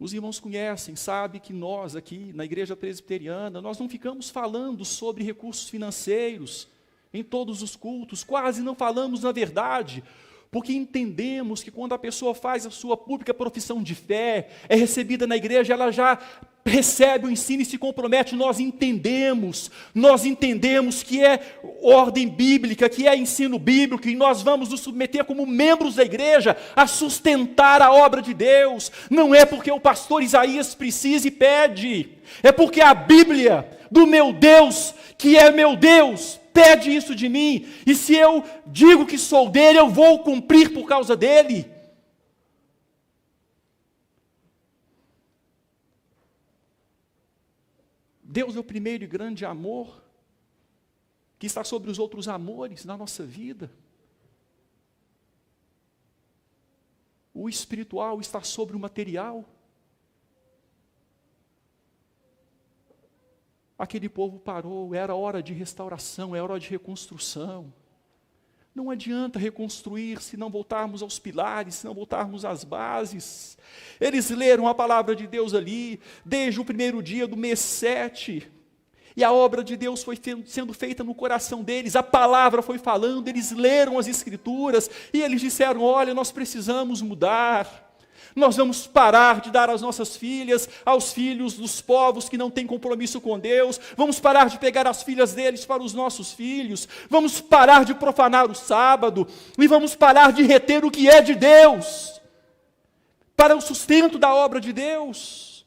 Os irmãos conhecem, sabem que nós aqui, na Igreja Presbiteriana, nós não ficamos falando sobre recursos financeiros em todos os cultos, quase não falamos na verdade, porque entendemos que quando a pessoa faz a sua pública profissão de fé, é recebida na igreja, ela já recebe o ensino e se compromete. Nós entendemos que é ordem bíblica, que é ensino bíblico, e nós vamos nos submeter como membros da igreja a sustentar a obra de Deus. Não é porque o pastor Isaías precisa e pede, é porque a Bíblia do meu Deus, que é meu Deus, pede isso de mim, e se eu digo que sou dele, eu vou cumprir por causa dele. Deus é o primeiro e grande amor, que está sobre os outros amores na nossa vida. O espiritual está sobre o material. Aquele povo parou, era hora de restauração, era hora de reconstrução. Não adianta reconstruir se não voltarmos aos pilares, se não voltarmos às bases. Eles leram a palavra de Deus ali, desde o primeiro dia do mês 7, e a obra de Deus foi sendo feita no coração deles, a palavra foi falando, eles leram as Escrituras, e eles disseram: olha, nós precisamos mudar. Nós vamos parar de dar as nossas filhas aos filhos dos povos que não têm compromisso com Deus. Vamos parar de pegar as filhas deles para os nossos filhos. Vamos parar de profanar o sábado. E vamos parar de reter o que é de Deus para o sustento da obra de Deus.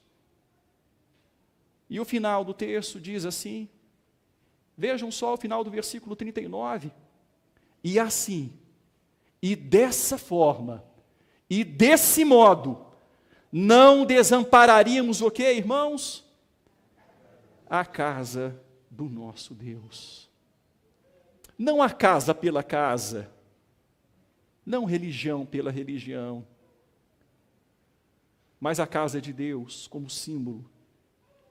E o final do texto diz assim, vejam só o final do versículo 39. E assim, e dessa forma, e desse modo, não desampararíamos o quê, irmãos? A casa do nosso Deus. Não a casa pela casa, não religião pela religião, mas a casa de Deus como símbolo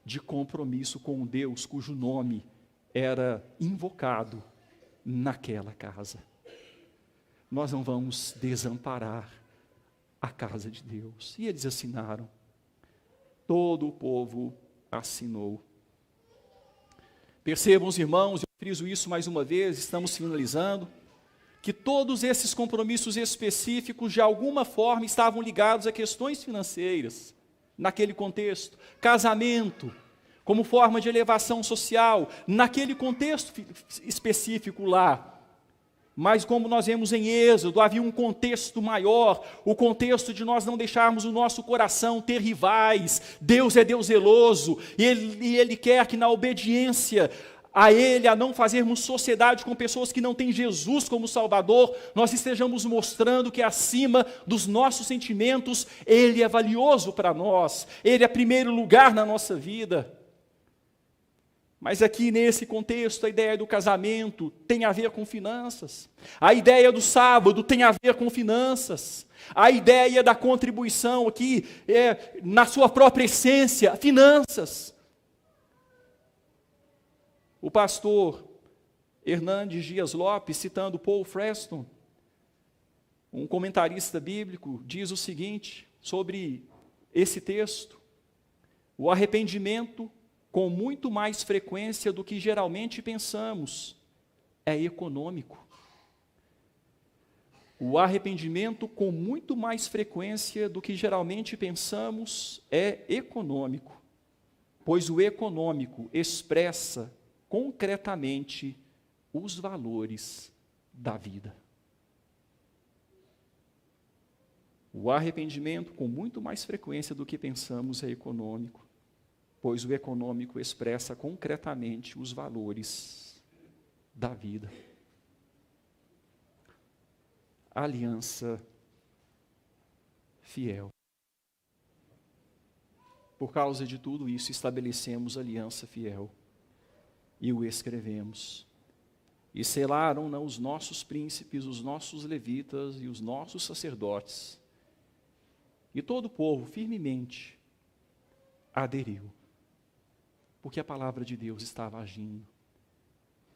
de compromisso com um Deus cujo nome era invocado naquela casa. Nós não vamos desamparar a casa de Deus. E eles assinaram. Todo o povo assinou. Percebam, os irmãos, eu friso isso mais uma vez, estamos finalizando, que todos esses compromissos específicos, de alguma forma, estavam ligados a questões financeiras, naquele contexto. Casamento, como forma de elevação social, naquele contexto específico lá. Mas como nós vemos em Êxodo, havia um contexto maior, o contexto de nós não deixarmos o nosso coração ter rivais. Deus é Deus zeloso, e Ele quer que na obediência a Ele, a não fazermos sociedade com pessoas que não têm Jesus como Salvador, nós estejamos mostrando que acima dos nossos sentimentos, Ele é valioso para nós, Ele é primeiro lugar na nossa vida. Mas aqui nesse contexto, a ideia do casamento tem a ver com finanças. A ideia do sábado tem a ver com finanças. A ideia da contribuição aqui é, na sua própria essência, finanças. O pastor Hernandes Dias Lopes, citando Paul Freston, um comentarista bíblico, diz o seguinte sobre esse texto: o arrependimento, com muito mais frequência do que geralmente pensamos, é econômico. O arrependimento, com muito mais frequência do que geralmente pensamos, é econômico, pois o econômico expressa concretamente os valores da vida. O arrependimento, com muito mais frequência do que pensamos, é econômico, pois o econômico expressa concretamente os valores da vida. Aliança fiel. Por causa de tudo isso, estabelecemos aliança fiel e o escrevemos. E selaram-na os nossos príncipes, os nossos levitas e os nossos sacerdotes. E todo o povo firmemente aderiu, porque a palavra de Deus estava agindo.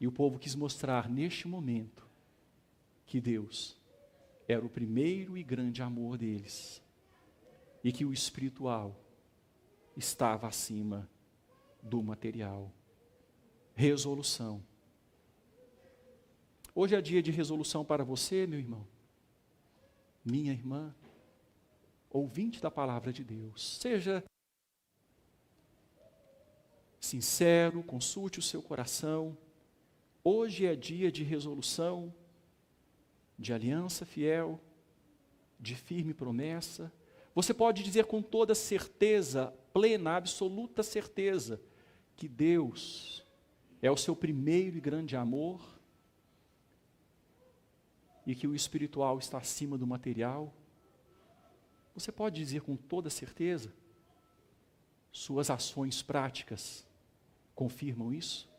E o povo quis mostrar neste momento que Deus era o primeiro e grande amor deles, e que o espiritual estava acima do material. Resolução. Hoje é dia de resolução para você, meu irmão, minha irmã, ouvinte da palavra de Deus. Seja sincero, consulte o seu coração. Hoje é dia de resolução, de aliança fiel, de firme promessa. Você pode dizer com toda certeza, plena, absoluta certeza, que Deus é o seu primeiro e grande amor, e que o espiritual está acima do material. Você pode dizer com toda certeza? Suas ações práticas confirmam isso?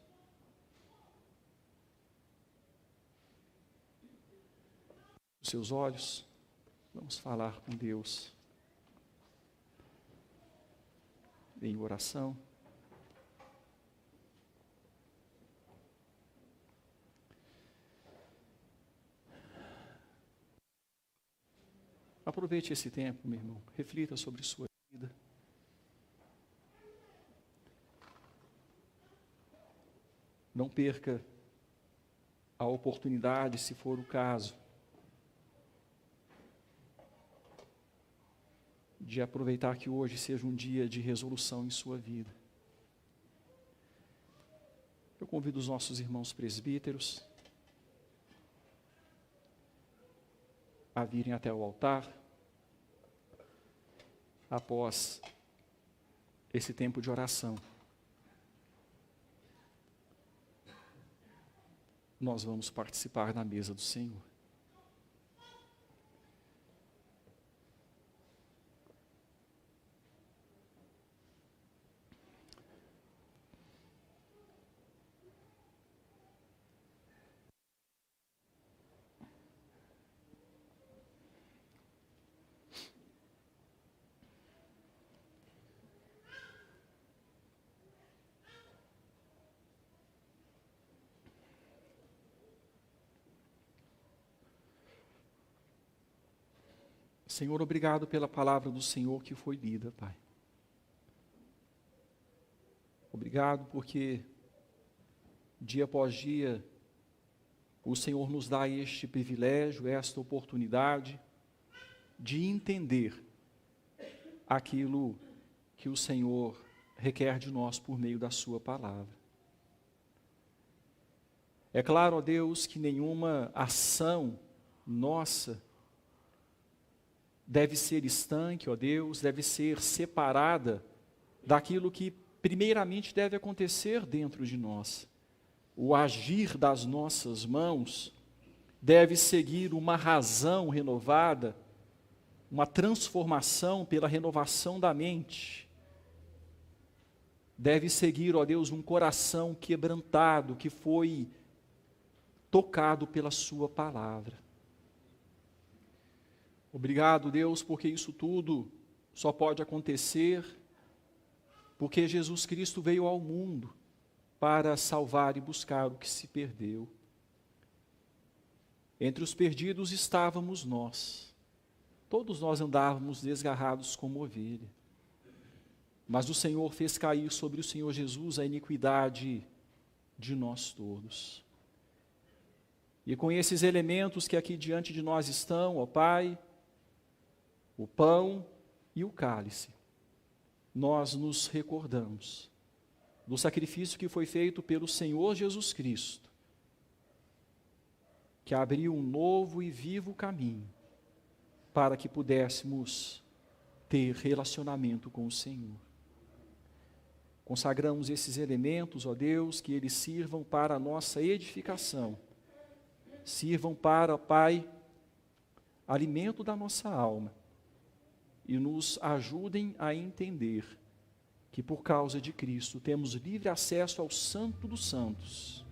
Os seus olhos, vamos falar com Deus em oração. Aproveite esse tempo, meu irmão, reflita sobre sua vida. Não perca a oportunidade, se for o caso, de aproveitar que hoje seja um dia de resolução em sua vida. Eu convido os nossos irmãos presbíteros a virem até o altar, após esse tempo de oração. Nós vamos participar da mesa do Senhor. Senhor, obrigado pela palavra do Senhor que foi lida, Pai. Obrigado porque, dia após dia, o Senhor nos dá este privilégio, esta oportunidade de entender aquilo que o Senhor requer de nós por meio da sua palavra. É claro, ó Deus, que nenhuma ação nossa deve ser estanque, ó Deus, deve ser separada daquilo que primeiramente deve acontecer dentro de nós. O agir das nossas mãos deve seguir uma razão renovada, uma transformação pela renovação da mente. Deve seguir, ó Deus, um coração quebrantado, que foi tocado pela sua palavra. Obrigado, Deus, porque isso tudo só pode acontecer porque Jesus Cristo veio ao mundo para salvar e buscar o que se perdeu. Entre os perdidos estávamos nós. Todos nós andávamos desgarrados como ovelha. Mas o Senhor fez cair sobre o Senhor Jesus a iniquidade de nós todos. E com esses elementos que aqui diante de nós estão, ó Pai, o pão e o cálice, nós nos recordamos do sacrifício que foi feito pelo Senhor Jesus Cristo, que abriu um novo e vivo caminho para que pudéssemos ter relacionamento com o Senhor. Consagramos esses elementos, ó Deus, que eles sirvam para a nossa edificação, sirvam para, Pai, alimento da nossa alma, e nos ajudem a entender que por causa de Cristo temos livre acesso ao Santo dos Santos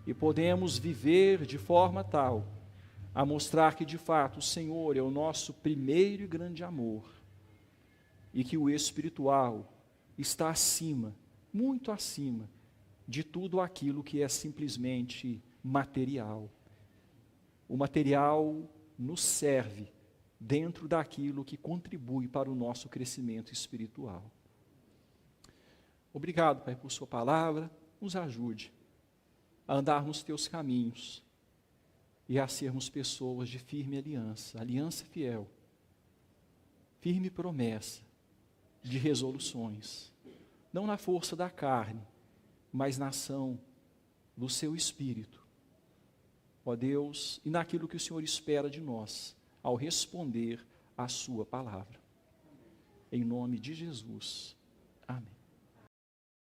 e podemos viver de forma tal a mostrar que de fato o Senhor é o nosso primeiro e grande amor e que o espiritual está acima, muito acima de tudo aquilo que é simplesmente material. O material nos serve dentro daquilo que contribui para o nosso crescimento espiritual. Obrigado, Pai, por sua palavra. Nos ajude a andar nos teus caminhos e a sermos pessoas de firme aliança, aliança fiel, firme promessa de resoluções, não na força da carne, mas na ação do seu Espírito, ó Deus, e naquilo que o Senhor espera de nós, ao responder à sua palavra. Em nome de Jesus.